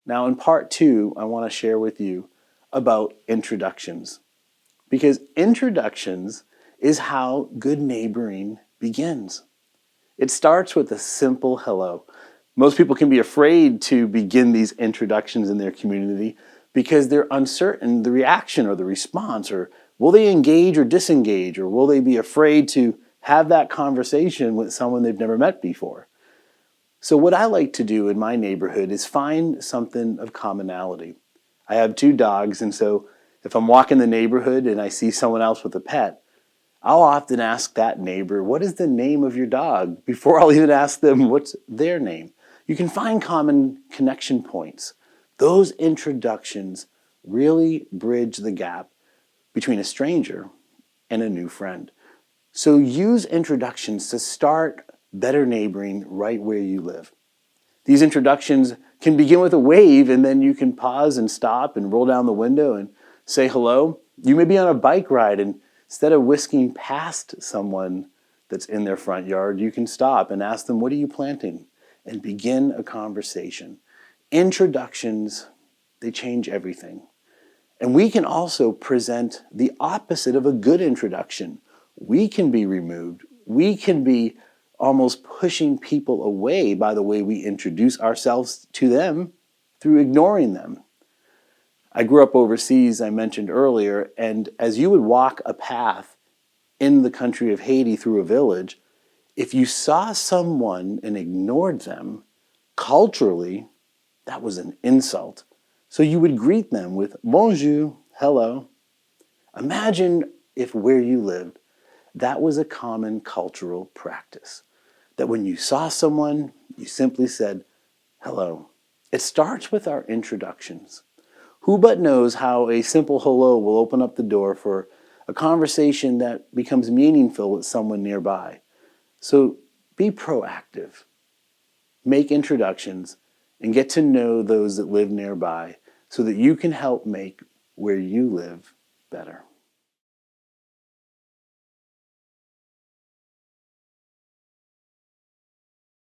Now in part 2, I want to share with you about introductions, because introductions is how good neighboring begins. It starts with a simple hello. Most people can be afraid to begin these introductions in their community because they're uncertain the reaction or the response, or will they engage or disengage, or will they be afraid to have that conversation with someone they've never met before. So what I like to do in my neighborhood is find something of commonality. I have 2 dogs, and so if I'm walking the neighborhood and I see someone else with a pet, I'll often ask that neighbor, what is the name of your dog? Before I'll even ask them what's their name. You can find common connection points. Those introductions really bridge the gap between a stranger and a new friend. So use introductions to start better neighboring right where you live. These introductions can begin with a wave, and then you can pause and stop and roll down the window and say hello. You may be on a bike ride, and instead of whisking past someone that's in their front yard, you can stop and ask them, what are you planting? And begin a conversation. Introductions, they change everything. And we can also present the opposite of a good introduction. We can be removed. We can be almost pushing people away by the way we introduce ourselves to them through ignoring them. I grew up overseas, I mentioned earlier, and as you would walk a path in the country of Haiti through a village, if you saw someone and ignored them, culturally, that was an insult. So you would greet them with bonjour, hello. Imagine if where you lived, that was a common cultural practice. That when you saw someone, you simply said, hello. It starts with our introductions. Who but knows how a simple hello will open up the door for a conversation that becomes meaningful with someone nearby. So be proactive. Make introductions and get to know those that live nearby so that you can help make where you live better.